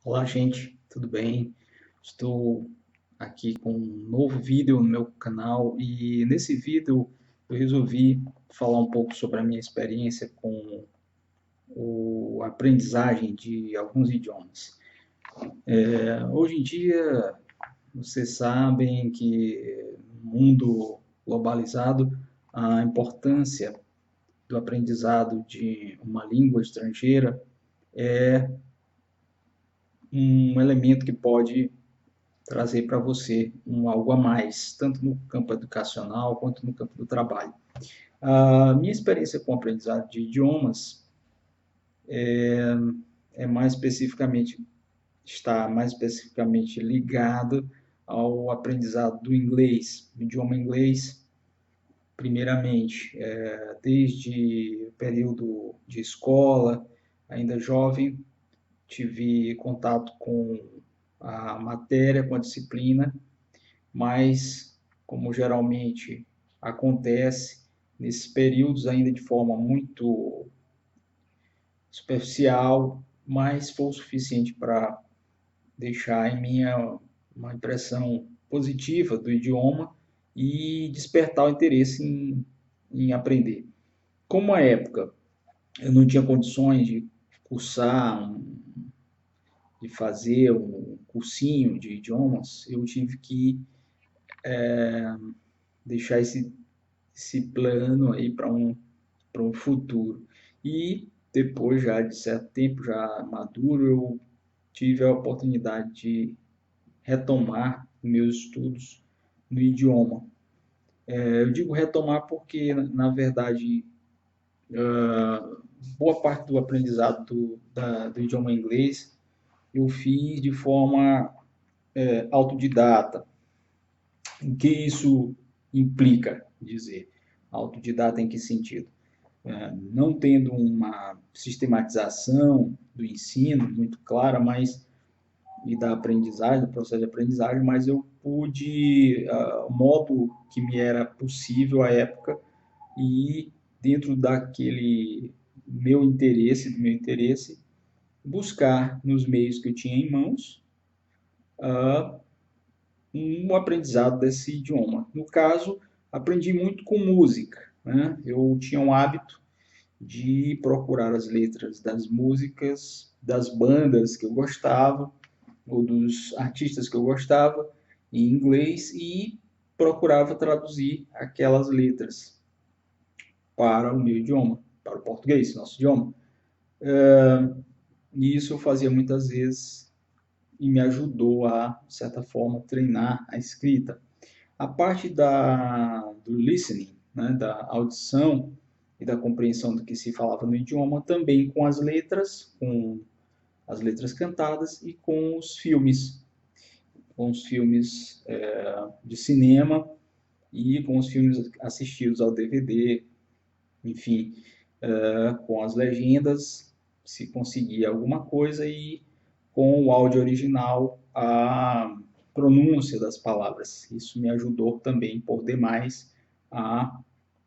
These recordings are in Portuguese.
Olá, gente, tudo bem? Estou aqui com um novo vídeo no meu canal e nesse vídeo eu resolvi falar um pouco sobre a minha experiência com a aprendizagem de alguns idiomas. Hoje em dia, vocês sabem que no mundo globalizado, a importância do aprendizado de uma língua estrangeira é um elemento que pode trazer para você algo a mais, tanto no campo educacional quanto no campo do trabalho. A minha experiência com o aprendizado de idiomas é mais especificamente, está mais especificamente ligado ao aprendizado do inglês, do idioma inglês, primeiramente, desde o período de escola, ainda jovem, tive contato com a matéria, com a disciplina, mas, como geralmente acontece, nesses períodos ainda de forma muito superficial, mas foi o suficiente para deixar em minha uma impressão positiva do idioma e despertar o interesse em aprender. Como à época eu não tinha condições de cursar, de fazer um cursinho de idiomas, eu tive que deixar esse plano aí para um futuro. E depois, já de certo tempo, já maduro, eu tive a oportunidade de retomar meus estudos no idioma. Eu digo retomar porque, na verdade, boa parte do aprendizado do idioma inglês eu fiz de forma autodidata. O que isso implica dizer? Autodidata em que sentido? Não tendo uma sistematização do ensino muito clara, mas e da aprendizagem, do processo de aprendizagem, mas eu pude, o modo que me era possível à época e dentro daquele do meu interesse, buscar nos meios que eu tinha em mãos um aprendizado desse idioma. No caso, aprendi muito com música, né? Eu tinha um hábito de procurar as letras das músicas, das bandas que eu gostava, ou dos artistas que eu gostava, em inglês, e procurava traduzir aquelas letras para o meu idioma, para o português, nosso idioma. E isso eu fazia muitas vezes e me ajudou a, de certa forma, treinar a escrita. A parte do listening, né, da audição e da compreensão do que se falava no idioma, também com as letras cantadas e com os filmes de cinema e com os filmes assistidos ao DVD, enfim, com as legendas, se conseguia alguma coisa, e com o áudio original, a pronúncia das palavras. Isso me ajudou também, por demais, a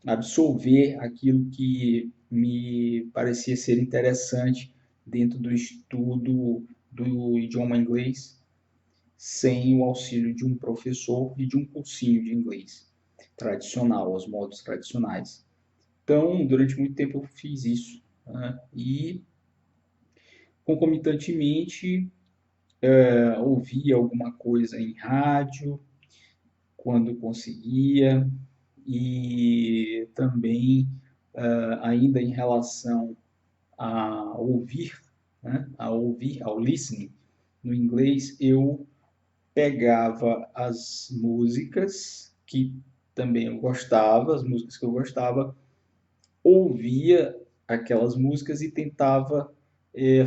absorver aquilo que me parecia ser interessante dentro do estudo do idioma inglês, sem o auxílio de um professor e de um cursinho de inglês tradicional, aos modos tradicionais. Então, durante muito tempo eu fiz isso, né? E, concomitantemente, ouvia alguma coisa em rádio, quando conseguia, e também, ainda em relação a ouvir, né? Ao listening, no inglês, eu pegava as músicas que também eu gostava, as músicas que eu gostava, ouvia aquelas músicas e tentava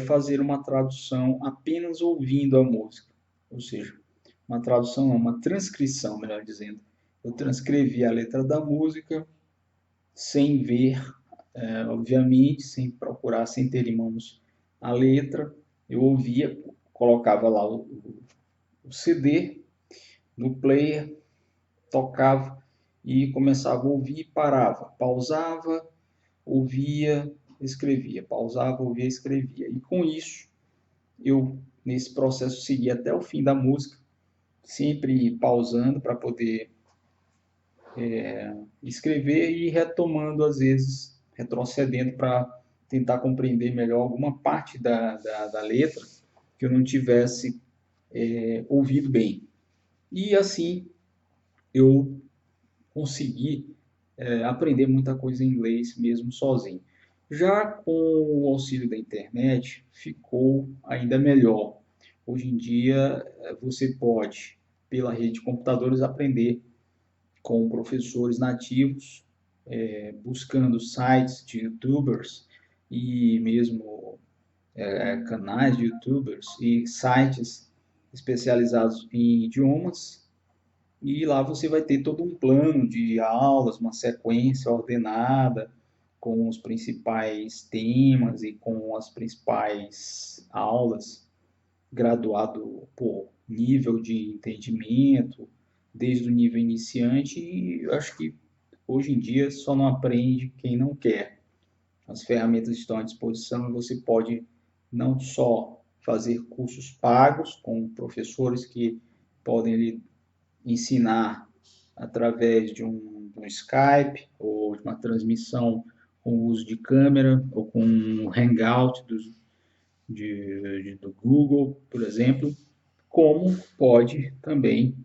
fazer uma tradução apenas ouvindo a música. Ou seja, uma tradução, não, uma transcrição, melhor dizendo. Eu transcrevi a letra da música sem ver, obviamente, sem procurar, sem ter em mãos a letra. Eu ouvia, colocava lá o CD no player, tocava e começava a ouvir, parava, pausava, ouvia, escrevia, pausava, ouvia, escrevia. E com isso eu, nesse processo, segui até o fim da música, sempre pausando para poder escrever e retomando, às vezes, retrocedendo para tentar compreender melhor alguma parte da letra que eu não tivesse ouvido bem. E assim eu consegui aprender muita coisa em inglês mesmo sozinho. Já com o auxílio da internet, ficou ainda melhor. Hoje em dia, você pode, pela rede de computadores, aprender com professores nativos, buscando sites de YouTubers e mesmo canais de YouTubers e sites especializados em idiomas. E lá você vai ter todo um plano de aulas, uma sequência ordenada, com os principais temas e com as principais aulas, graduado por nível de entendimento, desde o nível iniciante, e eu acho que hoje em dia só não aprende quem não quer. As ferramentas estão à disposição e você pode não só fazer cursos pagos com professores que podem lhe ensinar através de um Skype ou de uma transmissão com o uso de câmera ou com um Hangout do Google, por exemplo, como pode também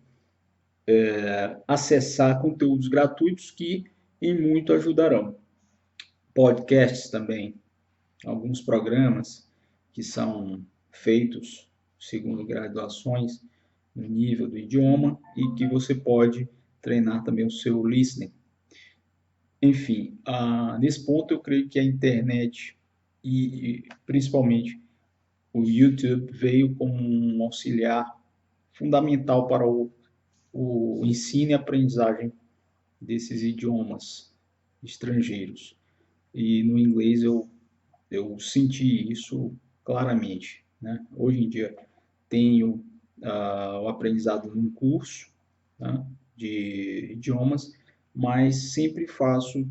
acessar conteúdos gratuitos que em muito ajudarão. Podcasts também, alguns programas que são feitos segundo graduações no nível do idioma e que você pode treinar também o seu listening. Enfim, nesse ponto eu creio que a internet e principalmente o YouTube veio como um auxiliar fundamental para o ensino e aprendizagem desses idiomas estrangeiros. E no inglês eu senti isso claramente, né? Hoje em dia tenho o aprendizado num curso, né, de idiomas, mas sempre faço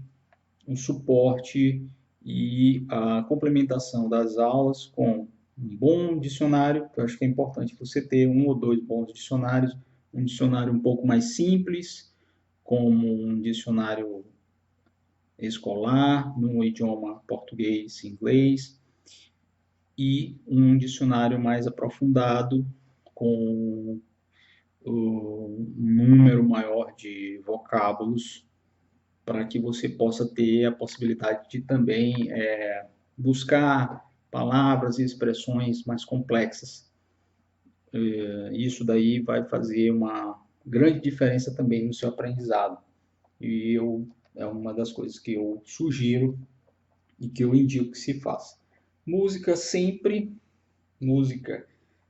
um suporte e a complementação das aulas com um bom dicionário, que eu acho que é importante você ter um ou dois bons dicionários, um dicionário um pouco mais simples, como um dicionário escolar, no idioma português e inglês, e um dicionário mais aprofundado, com um número maior de vocábulos, para que você possa ter a possibilidade de também buscar palavras e expressões mais complexas. Isso daí vai fazer uma grande diferença também no seu aprendizado. E é uma das coisas que eu sugiro e que eu indico que se faça. Música sempre, música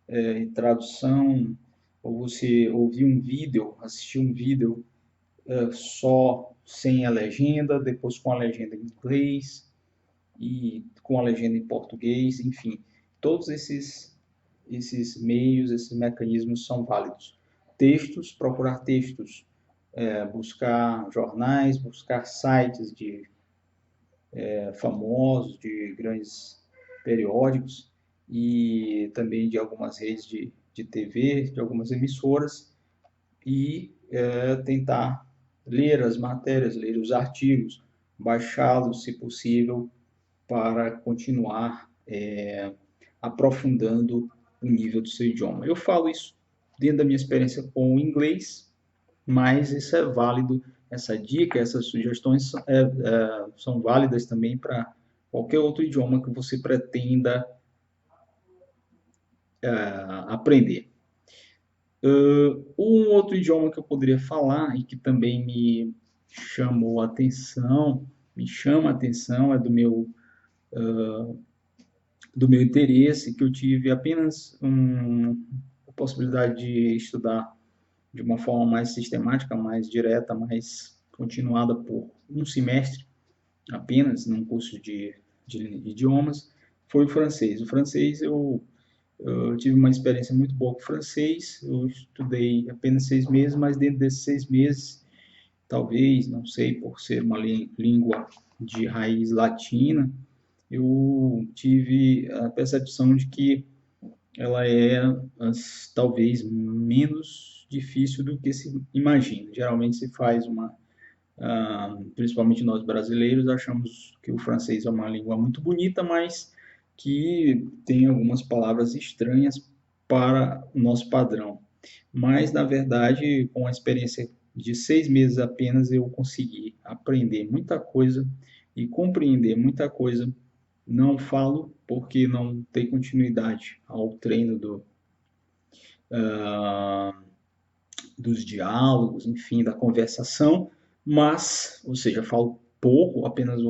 em tradução, ou você ouvir um vídeo, assistir um vídeo só sem a legenda, depois com a legenda em inglês e com a legenda em português, enfim, todos esses meios, esses mecanismos são válidos. Textos, procurar textos, buscar jornais, buscar sites de famosos, de grandes periódicos e também de algumas redes de TV, de algumas emissoras e tentar ler as matérias, ler os artigos, baixá-los, se possível, para continuar aprofundando o nível do seu idioma. Eu falo isso dentro da minha experiência com o inglês, mas isso é válido, essa dica, essas sugestões são válidas também para qualquer outro idioma que você pretenda aprender. Um outro idioma que eu poderia falar e que também me chamou a atenção, me chama a atenção, é do meu interesse, que eu tive apenas a possibilidade de estudar de uma forma mais sistemática, mais direta, mais continuada por um semestre apenas, num curso de idiomas, foi o francês. O francês eu tive uma experiência muito boa com o francês, eu estudei apenas 6 meses, mas dentro desses 6 meses, talvez, não sei, por ser uma língua de raiz latina, eu tive a percepção de que ela é talvez menos difícil do que se imagina. Geralmente se faz principalmente nós brasileiros, achamos que o francês é uma língua muito bonita, mas que tem algumas palavras estranhas para o nosso padrão. Mas, na verdade, com a experiência de 6 meses apenas, eu consegui aprender muita coisa e compreender muita coisa. Não falo porque não tem continuidade ao treino uh, dos diálogos, enfim, da conversação, mas, ou seja, falo pouco, apenas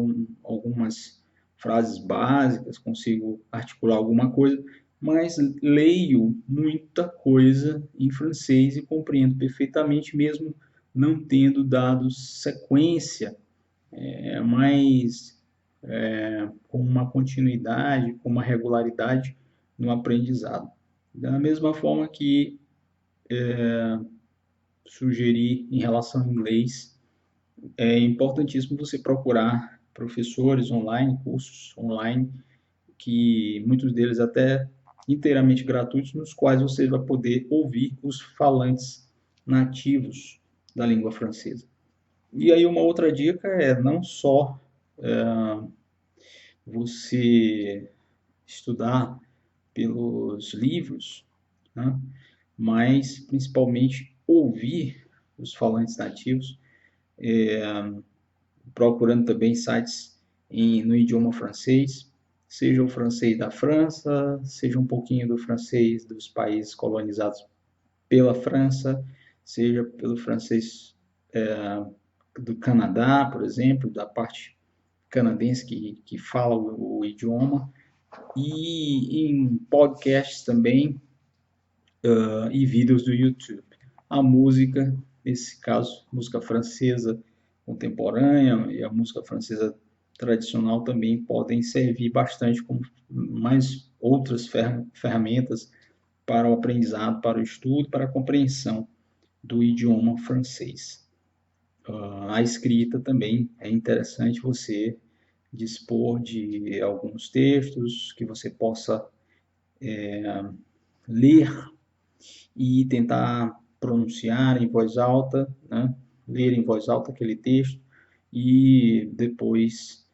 algumas frases básicas, consigo articular alguma coisa, mas leio muita coisa em francês e compreendo perfeitamente, mesmo não tendo dado sequência, mas com uma continuidade, com uma regularidade no aprendizado. Da mesma forma que sugerir em relação ao inglês, é importantíssimo você procurar professores online, cursos online, que muitos deles até inteiramente gratuitos, nos quais você vai poder ouvir os falantes nativos da língua francesa. E aí uma outra dica é não só você estudar pelos livros, né, mas principalmente ouvir os falantes nativos, procurando também sites no idioma francês, seja o francês da França, seja um pouquinho do francês dos países colonizados pela França, seja pelo francês do Canadá, por exemplo, da parte canadense que fala o idioma, e em podcasts também, e vídeos do YouTube. A música, nesse caso, música francesa contemporânea e a música francesa tradicional também podem servir bastante como mais outras ferramentas para o aprendizado, para o estudo, para a compreensão do idioma francês. A escrita também é interessante você dispor de alguns textos que você possa ler e tentar pronunciar em voz alta, né? Ler em voz alta aquele texto e depois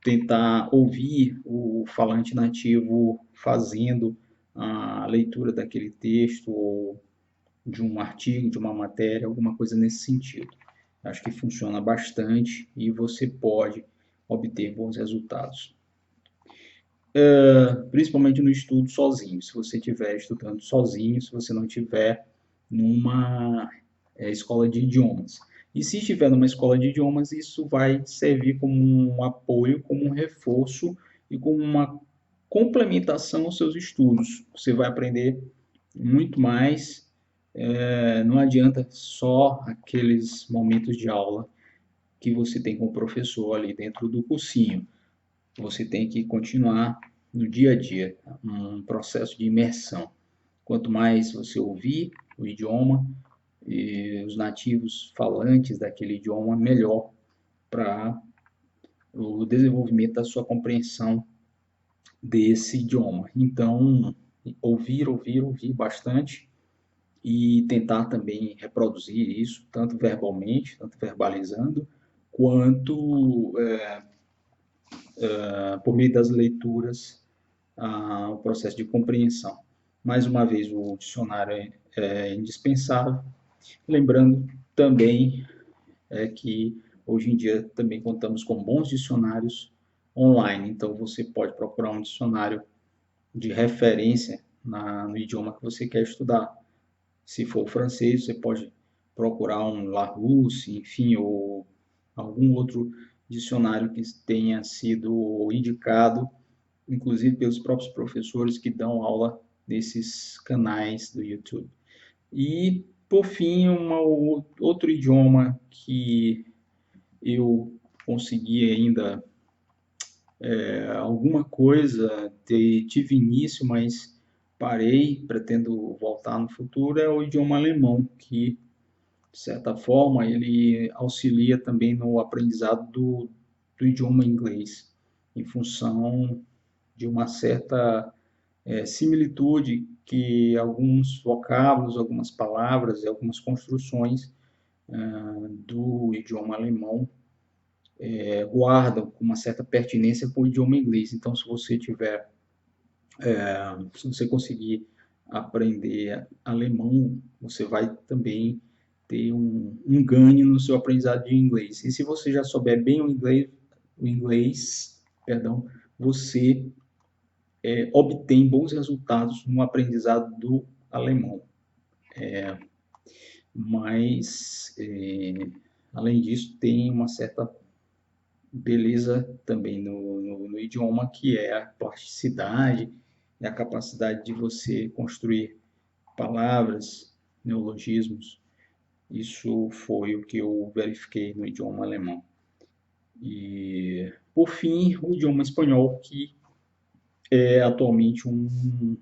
tentar ouvir o falante nativo fazendo a leitura daquele texto ou de um artigo, de uma matéria, alguma coisa nesse sentido. Acho que funciona bastante e você pode obter bons resultados. Principalmente no estudo sozinho, se você estiver estudando sozinho, se você não estiver numa escola de idiomas. E se estiver numa escola de idiomas, isso vai servir como um apoio, como um reforço e como uma complementação aos seus estudos. Você vai aprender muito mais. Não adianta só aqueles momentos de aula que você tem com o professor ali dentro do cursinho. Você tem que continuar no dia a dia, um processo de imersão. Quanto mais você ouvir o idioma e os nativos falantes daquele idioma, melhor para o desenvolvimento da sua compreensão desse idioma. Então, ouvir bastante e tentar também reproduzir isso, tanto verbalmente, tanto verbalizando, quanto por meio das leituras, o processo de compreensão. Mais uma vez, o dicionário é indispensável. Lembrando também que hoje em dia também contamos com bons dicionários online, então você pode procurar um dicionário de referência no idioma que você quer estudar. Se for o francês, você pode procurar um Larousse, enfim, ou algum outro dicionário que tenha sido indicado, inclusive pelos próprios professores que dão aula nesses canais do YouTube. E, por fim, outro idioma que eu consegui ainda alguma coisa, tive início, mas parei, pretendo voltar no futuro, é o idioma alemão, que, de certa forma, ele auxilia também no aprendizado do idioma inglês, em função de uma certa similitude que alguns vocábulos, algumas palavras e algumas construções do idioma alemão guardam com uma certa pertinência com o idioma inglês. Então, se você conseguir aprender alemão, você vai também ter um ganho no seu aprendizado de inglês. E se você já souber bem perdão, você obtém bons resultados no aprendizado do alemão. Mas, além disso, tem uma certa beleza também no idioma, que é a plasticidade e a capacidade de você construir palavras, neologismos. Isso foi o que eu verifiquei no idioma alemão. E, por fim, o idioma espanhol, que é atualmente um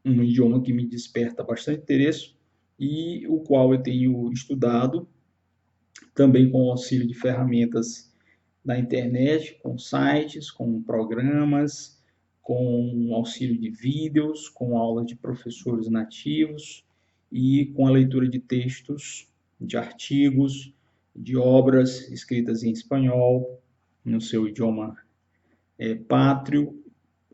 idioma que me desperta bastante interesse e o qual eu tenho estudado também com o auxílio de ferramentas da internet, com sites, com programas, com auxílio de vídeos, com aulas de professores nativos e com a leitura de textos, de artigos, de obras escritas em espanhol, no seu idioma pátrio,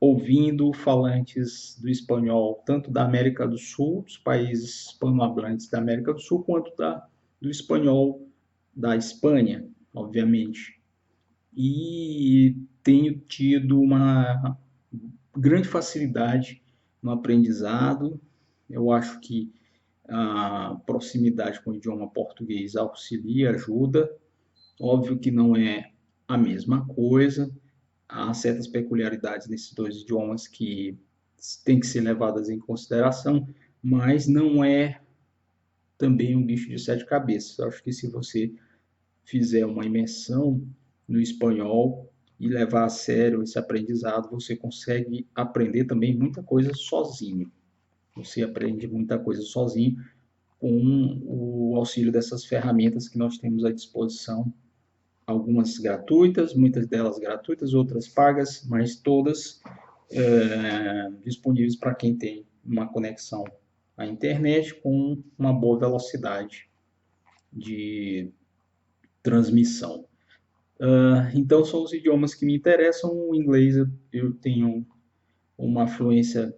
ouvindo falantes do espanhol, tanto da América do Sul, dos países hispanohablantes da América do Sul, quanto do espanhol da Espanha, obviamente. E tenho tido uma grande facilidade no aprendizado. Eu acho que a proximidade com o idioma português auxilia, ajuda. Óbvio que não é a mesma coisa, há certas peculiaridades nesses dois idiomas que têm que ser levadas em consideração, mas não é também um bicho de sete cabeças. Eu acho que se você fizer uma imersão no espanhol e levar a sério esse aprendizado, você consegue aprender também muita coisa sozinho. Você aprende muita coisa sozinho com o auxílio dessas ferramentas que nós temos à disposição, algumas gratuitas, muitas delas gratuitas, outras pagas, mas todas disponíveis para quem tem uma conexão à internet com uma boa velocidade de transmissão. Então, são os idiomas que me interessam. O inglês eu tenho uma fluência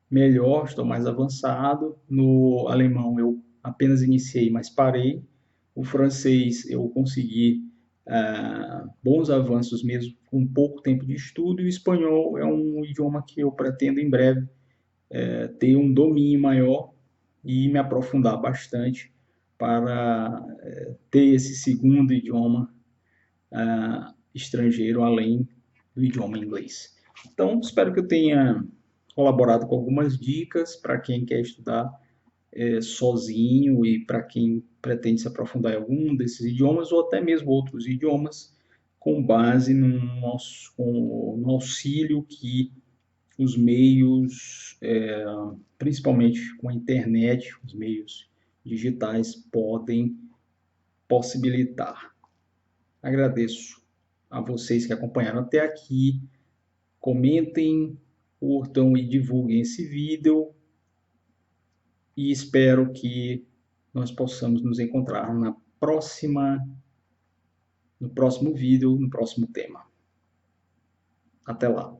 melhor, estou mais avançado. No alemão eu apenas iniciei, mas parei. O francês eu consegui bons avanços mesmo com pouco tempo de estudo. E o espanhol é um idioma que eu pretendo em breve ter um domínio maior e me aprofundar bastante para ter esse segundo idioma estrangeiro além do idioma inglês. Então, espero que eu tenha colaborado com algumas dicas para quem quer estudar sozinho e para quem pretende se aprofundar em algum desses idiomas ou até mesmo outros idiomas com base no auxílio que os meios, principalmente com a internet, os meios digitais podem possibilitar. Agradeço a vocês que acompanharam até aqui. Comentem, curtam e divulguem esse vídeo. E espero que nós possamos nos encontrar no próximo vídeo, no próximo tema. Até lá.